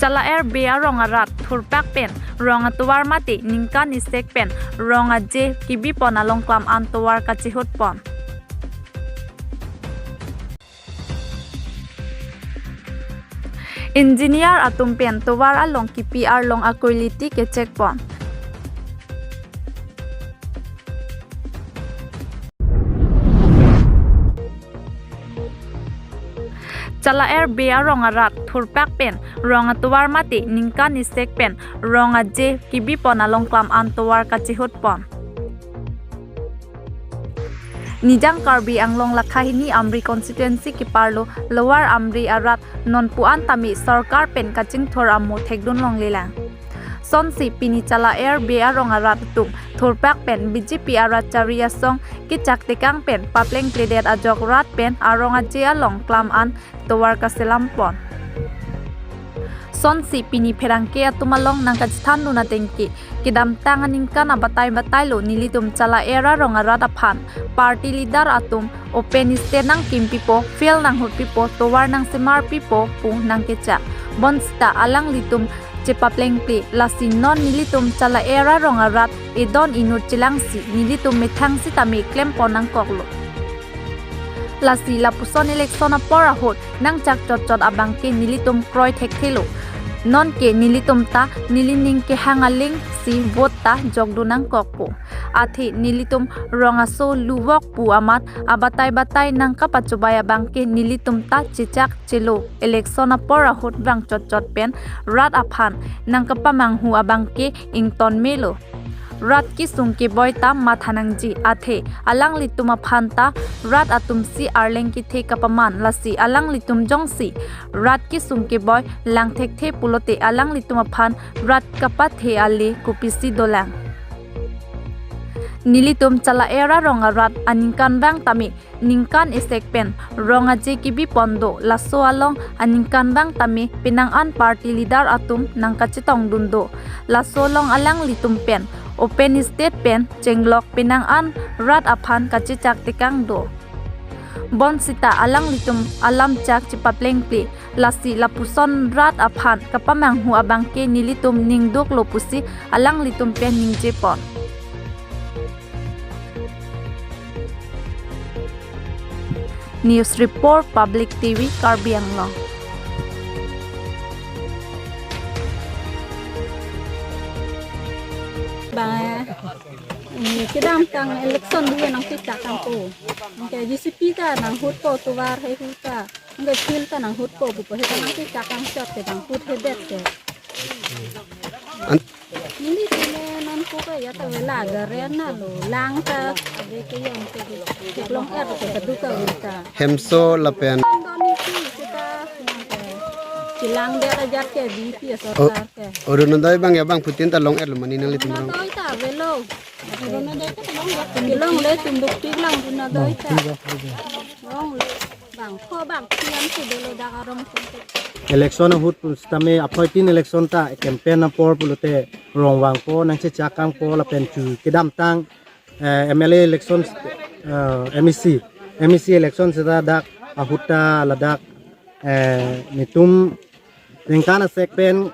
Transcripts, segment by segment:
Chala air bea ronga rat thurpak pen ronga tuwar mati ningka nisek pen ronga je kibi pon along klam an tuwar kachihut pon. Engineer atum pen tuwar along kipi arlong akuliti ke check pon. Chala air bea ronga rat thurpak pen ronga tuwar mati ningka nisek pen ronga je kibi pon along klam an tuwar kachihut pon. Nijang Karbi anglong lakhahini Amri constituency kiparlo Lower Amri arat non puan tami sarkar pen kaching thor ammo thekdun long lelang. Sonsi pini chala air bea ronga rat tum thurpak pen BJP arat charia song ki chaktekang pen papleng pledet ajok rat pen aronga je along klam an tuwar kaselam pon. Sonsi pini perangke atumalong nang kajithan luna tengki kidam tanganing kana batay lo nilitum chala era ronga rada phan party leader atum open state nang kimpipo fail nang hutpipo towar nang semar pipo pu nang kecha bonsta alang litum chepapleng pli lasi non nilitum chala era ronga rat edon inur chilangsi nilitum methang si tami klem ponang koklo lasi lapuson election apora hot nang chak chot abangke nilitum kroi thekthelo non ke nilitum ta nilining ke hangaling si vote ta jogdunang kokpo athi nilitum ronga so luwok pu amat abatay nang kapachubaya bangke nilitum ta chichak chelo election apora hot bang chot pen rat aphan nang kapamang hu abangke ington melo rat ki sungke boy ta mathanang ji athe alang lituma phanta rat atum si arleng ki the kapaman lasi alang litum jongsi rat ki sungke boy lang thek the pulote alang lituma phan rat kapa the ali kupisi dolang nilitum chala era ronga rat aningkan bang tami ningkan esek pen ronga je kibi pondo laso along aningkan bang tami pinang an party leader atum nang kachitong dundo laso long alang litum pen open state pen chenglok pinang an rat aphan kachichak tikang do bon sita alang litum alam chak chipapleng pli lasi lapuson rat aphan kapamang hu abangke nilitum ningdok lopusi alang litum pen ningje pon. News Report Public TV Karbi Anglong. Kidam kang election dia nang kita kang ko. Angke GCP ta nang hut ko tuwar hai huta. Angke fil ta nang hut ko bu he nang kita kang shot ke nang hut he det ke. Ini tine nan ko ka ya ta wela gare na lo lang ta ade ke yang ke long er ke duka uta. Hemso lapen Silang dia ajar ke BP sarkar ke. Orunodai bang ya bang putin ta long er mani nang litum rong. Doi ta velo. Orunodai ta long ya. Long le tunduk tilang orunodai ta. Long le bang kho bang tian su delo da karong sonte. Election hut stame appointin election ta campaign por pulute rongwang ko nang che chakang ko lapen chu kidam tang MLA election MEC election se dak ahuta ladak nitum nengkana sekpen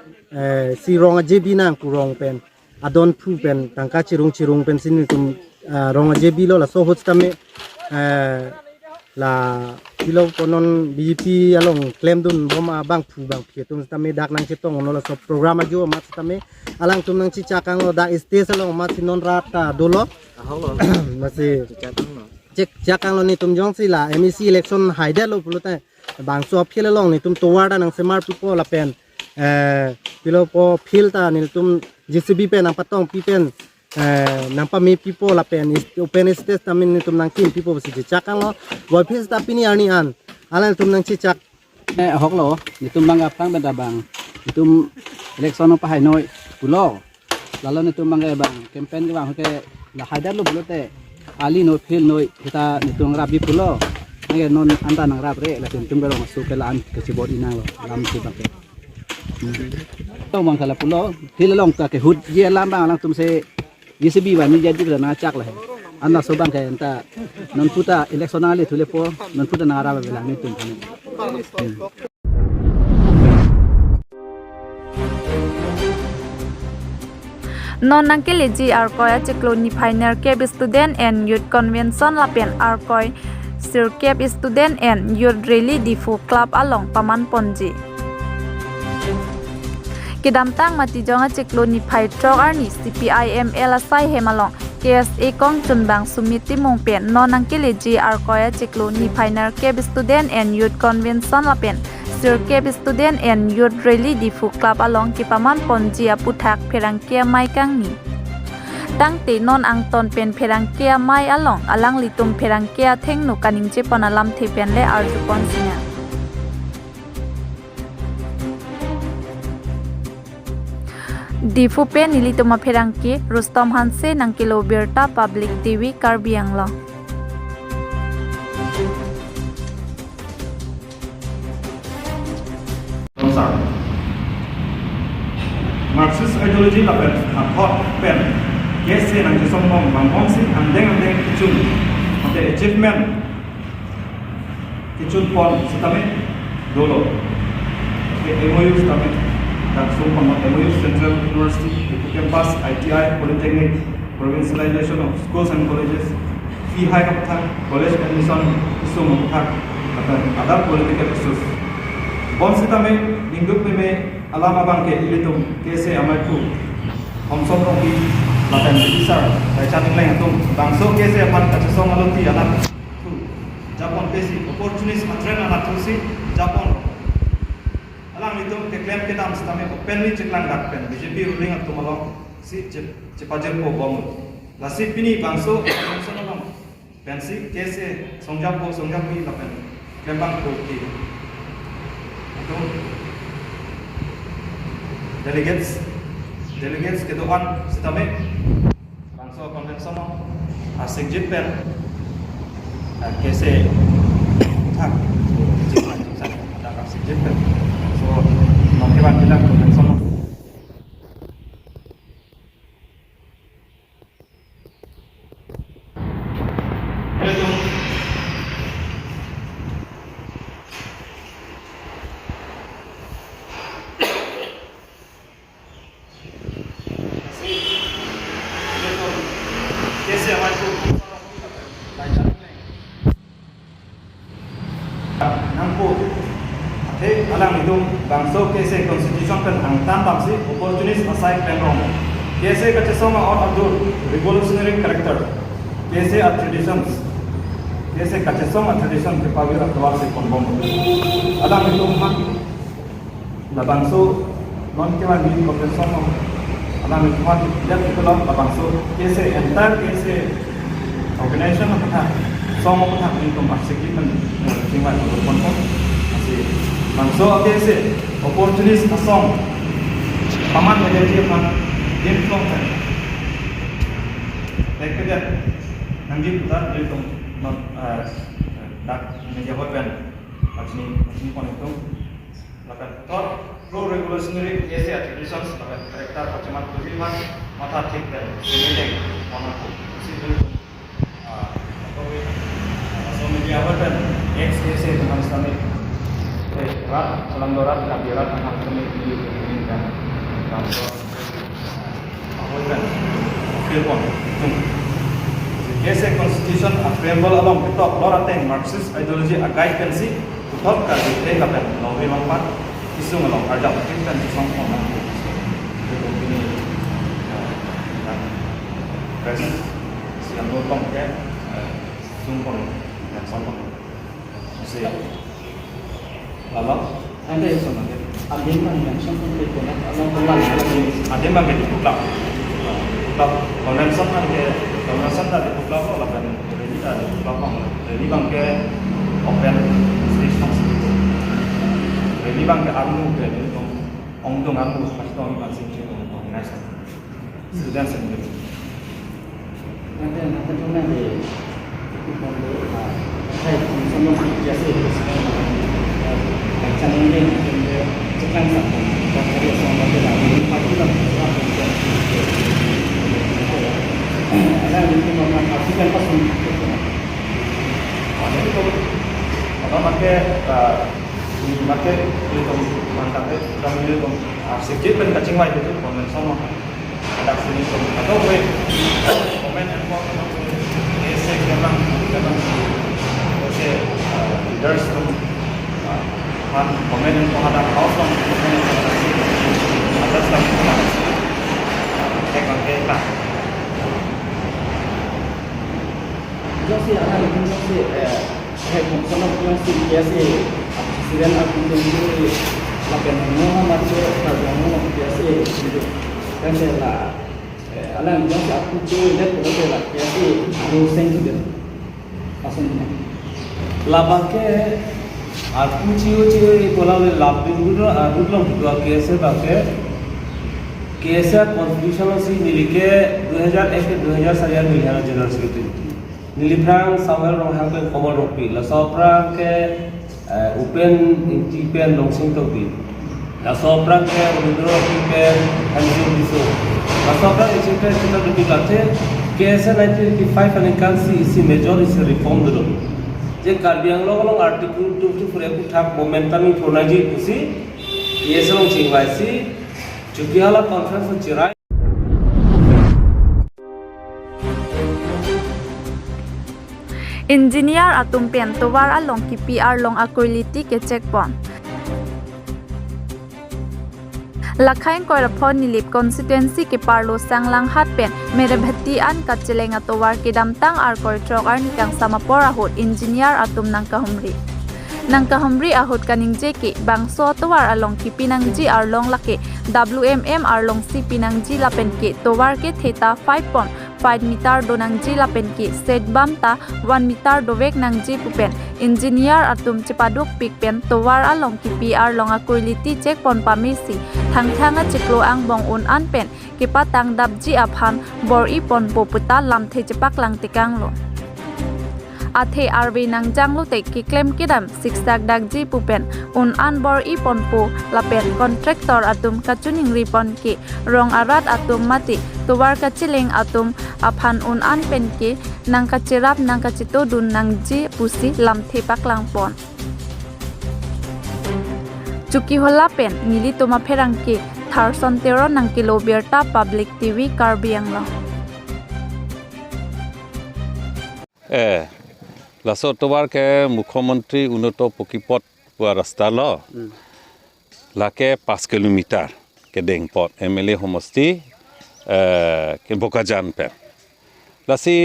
si ronga jebi nang kurong pen adon pu pen tangka cirung pen sin nitum ronga jebi lo la so hut stame la kilo konon BJP along claim dun boma bang pu bang pietum stame dak nang chitong no la so program ajo mat stame alang tum nang chichakang lo da stage along mat sinon rata dolo masih cek chakang lo ni tum jong si la MEC election haida lo pulute bang so phil long ni tum towada nang semar pipo la pen pilo po phil ta ni tum GCB pen nang patong pipen nang pa mi pipo la pen open stage tamin ni tum nang kim pipo si chakang lo boy phis ta pini ani an alan tum nang chichak hok lo ni tum bang apang benda bang tum election pa hai noi pulo lalu ni tum bang bang campaign ke bang ke la haida lo bulote ali no phil noi kita ni tum rabi pulo nge non anta nang rap re la tum bero masuk ke lan ke sibot inang lo lam si pakai tong bang kala pulo phil long ta ke hud ye lam bang lang tum se GCB wa ni jadi na chak la anna so bang ke anta non puta electionale thule po non puta na rap bela ni tum non nang ke leji arkoi a chikloni final cap student and youth convention lapen arkoi sir cap student and youth rally difu club along paman ponji kidamtang mati jonga chikloni phai trok arni CPIM LSI hemalong KSA kong chunbang sumiti mongpen non nang ke leji arkoi a chikloni final cap student and youth convention lapen sir cap student and youth rally difu club along kipaman ponji aputhak pherangkia mai kangni tangte non angton pen pherangkia mai along alang litum pherangkia thengnu kaningche panalam thepen le arjupon sina difu pen nilituma pherangki Rustom Hanse nang kilo Berta Public TV Karbi Anglong Marxist ideology la pen thought pen yes se nang som mong bang mong si andeng kichun ate achievement kichun pon sitame dolo ke MOU sitame dak som pon MOU Central University campus ITI Polytechnic provincialization of schools and colleges fee hike of college admission isum of other political issues bon sitame ningdup me alama bangke ilitum kese amaiku homsom rongi lakan besar chaning lai hatum bangso kese apan kachasong aloti anak Japon pesi opportunist atren anak tusi Japon alang itu klaim kita mestame openly ceklang dakpen BJP ruling atum along si cepajer po bom lasi pini bangso homsom along pensi kese songjapi lakan kembang ko ki itu delegates ke doan sitame bangsa konvension asik jipen kese tak jipan ada asik jipen so nokeban bilang konvension alang itu bangso kese constitution kan angtan bangsi opportunist aside penrong kese kachesoma or abdur revolutionary character kese a traditions kese kachesoma tradition ke pawir atwar se konbom alang itu man la bangso non ke man ni convention alang itu man dia kelam la bangso kese entire kese organization apa somo apa itu maksudnya kan tinggal konbom bangso kese opportunist asong paman menjadi man game from kan ekeda nanti putar dari tom not dak menjawab kan asni pon itu lakan thought pro revolutionary kese traditions lakan karakter pacaman tujuan mata tik dan semedeng panaku situ so menjawab kan ex kese dengan Islamic rat salam dorat kabirat anak kami diinginkan bangsa aholkan filpon kese constitution preamble along the top lorateng Marxist ideology agai pensi utop ka dite kapen lawi lompat isu ngalong ada kan song ona itu ini pres siang notong ke sumpon dan sompon masih lalu ada yang sama ademang yang sampai ke kena alam pelan ademang ke pulau konvensi dari pulau lapan jadi ada pulau jadi bangke open station jadi bangke armu ke ongdong armu pasti orang masih cukup organisasi student sendiri nanti cuma di saya sama biasa Jangan ini cekan satu, kalau sama tidak pagi lah. Ada yang mungkin orang artikan pasang. Ada itu, apa pakai itu mantap itu kami itu arsip pen kacing white itu konvensional. dak sini atau we komen and for ese kemang ese leaders tu man komen and for ada house long ada sama tekon kita Jadi ada lagi bukan biasa presiden aku sendiri lakukan semua macam kerjaan biasa kan saya alam biasa aku cuci lihat betul lah biasa aku sendiri pasang ni labang ke aku cuci kalau labing dulu aku belum dua कैसे बाके कैसे कॉन्स्टिट्यूशन से मिलके 2001 के 2004 million general secretary Niliprang Samuel Ronghang ke Komol Ropi, la soprang ke Upen Intipen Longsing Topi, la soprang ke Rudro Pipen Hanjin Biso, la soprang Intipen kita berpikir KSA 1985 anikan si major is reform dulu. Jadi karbiang long artikel 224 aku thap momentum informasi kusi, KSA long cingwai si, Jukiala conference cirai. Engineer atum pen towar along ki PR long akwiliti ke checkpoint. Lakhain koirapon nilip constituency ke parlo sanglang hat pen mere bhatti an kachelenga towar ki damtang ar koitrok ar nikang samapora hot engineer atum nang kahumri ahot kaningje ki bangso towar along ki pinangji ar long lake WMM ar long si pinangji lapen ki towar ke theta 5 meter do nang ji lapen ki set bam ta 1 meter do vek nang ji pupen engineer atum chipaduk pik pen towar along ki PR long akwiliti check pon pamisi thangthanga chiklo ang bong un an pen ki patang dap ji aphan bor I pon poputa lam the chipak lang tikang lo athe RV nang janglo te ki claim kidam siksak dak ji pupen un an bor I pon po lapen contractor atum kachuning ripon ki rong arat atum mati towar kachiling atum aphan un an pen ki nang kachirap nang kachito dun nang ji pusi lam thepak lang pon chuki hola pen nili toma pherang ki tharson tero nang kilo berta public TV karbiang lo lasso तोबार के मुख्यमंत्री उन्नतो पकिपत पुआ रास्ता लो लाके 5 किलोमीटर के डेंगपत MLA होमस्ती के बोकाजान पे लासी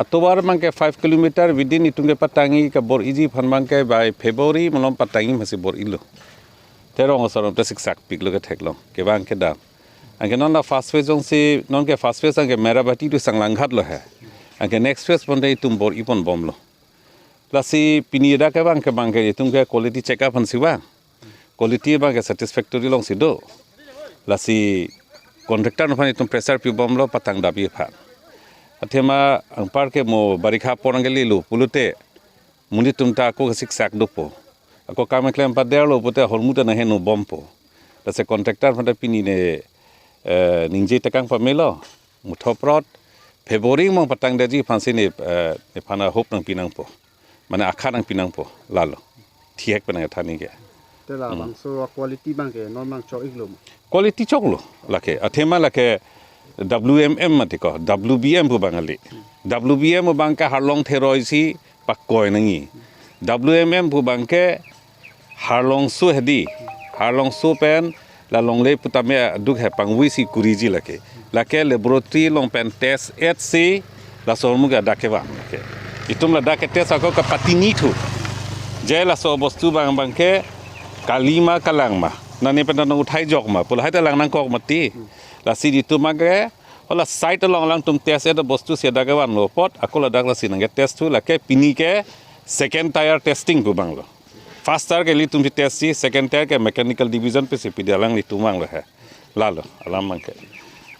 अतोबार मां के 5 किलोमीटर विदिन इतुंगे पतांगी के बोर इजी फनमां के बाय फेब्रुअरी मलम पतांगी मसी बोर इलो तेरो ngosor te siksak piklo ke theklo ke bang ke da ange non da fast phase jong si non ke fast phase ange merabati tu sanglanghat lo hai ange next phase bonde tum bor ipon bomlo lasi pinida ke bang ke itung ke quality check up han siwa quality bang ke satisfactory long sido lasi contractor no phani tum pressure pi bomlo patang dabi pha athema angpar ke mo barikha porangeli lu pulute muni tum ta ko siksak dopo ako kame klem pa derlo pote hormuta na henu bompo lase contractor phata pini ne ningje takang pamelo muthoprot February mo patang daji phansi ne phana hop nang pinang po mana akha nang pinang po lalo thiek panang thani ke tela bang so quality bang ke normal chok iglo quality choklo lake athema lake WMM matiko WBM bu bangali WBM bang ka harlong theroi si pakkoi nangi WMM bu bang ke harlong su hedi harlong su pen la longle putame duk he pangwi si kuriji lake laboratory long pen test HC la sormu ga dakewa ke itum la dak test ako ka patini thu je la so bostu bang ke kalima kalangma nani pen na uthai jokma pul hai ta lang nang kok mati la si ditu mage hola site long lang tum test eta bostu se dakewa no pot akola dak la sinang test thu la ke pini ke second tier testing bu banglo first tier ke li tum test si second tier ke mechanical division pe se pidalang li tumang lo hai lalo alam mang ke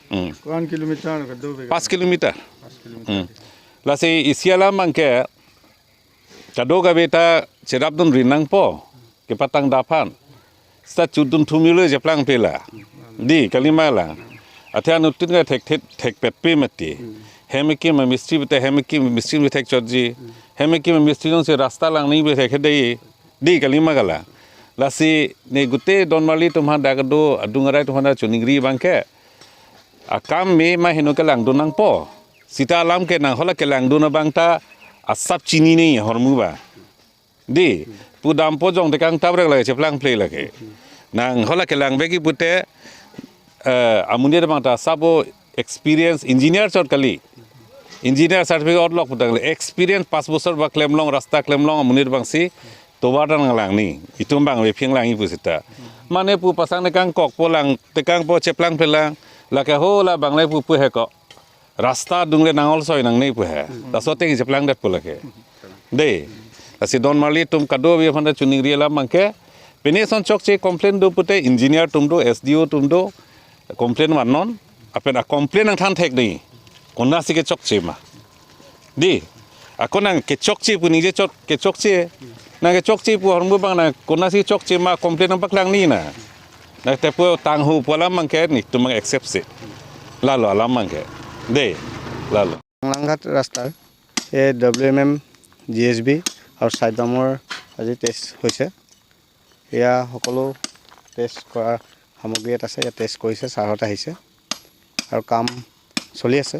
1 kilometer ka 5 kilometer lase isiala mangke kadoga beta cherabdun rinang po ke patang dapan sta chudun thumile jeplang pela di kalimala athian utin ga thek pet pe mati hemiki ma mistri bete hemiki mistri be thek chorji hemiki ma mistri jong se rasta lang nei be thek dei di kalimagala lase ne gute donmali tumha dagdo adungarai tumha chuningri bangke akam me ma hino ke lang dunang po sita alam ke nang hola ke lang duna bangta asap chini ni hormu ba di pu dam po jong te kang tabrek la cheplang play la ke nang hola ke lang begi pute amunia de bangta sabo experience engineer chot kali engineer certificate lok putang experience 5 bosor ba claim long rasta claim long amunia bangsi toba dan lang ni itum bang we phiang lang i pusita mane pu pasang ne kang kok po lang te kang po cheplang pelang la ke ho la bang lai pu pu he ko rasta dungle nangol soi nang nei pu he ta so te cheplang dat pu la ke de asi don marli tum kado bi phanda chuning ri la mangke peneson chok che complain do pute engineer tum do sdo tum do complain wanon apen a complain ang than thek ni konna si ke chok che ma di akonang ke chok che pu ni je chok ke chok che na ke chok che pu hormu bang na konna si chok che ma complain ang baklang ni na te pu tang hu pola mangke ni tum mang accept se lalo alam mangke de lalo লাংঘাট ৰাস্তাৰ এই WMM GSB আৰু চাইদামৰ আজি টেষ্ট হৈছে এয়া সকলো টেষ্ট কৰা সামগ্ৰী ইয়াত আছে ইয়াত টেষ্ট কৰিছে ছাৰহঁত আহিছে আৰু কাম চলি আছে